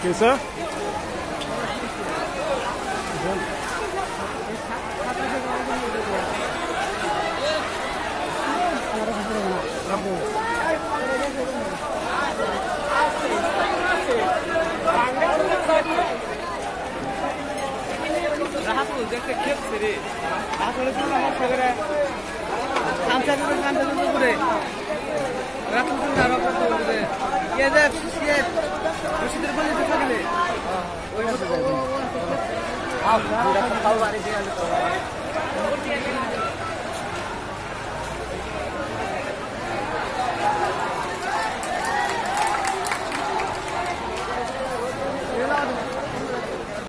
कैसा দেখতে খেপছে রে আসলে তো আমার ফেরে খামচা করে রাখুন না রাখুন করে ये दे ये রশিদের বলে দিতে গেলে ওই মতো যাবে आप पूरा खाओ बारी दे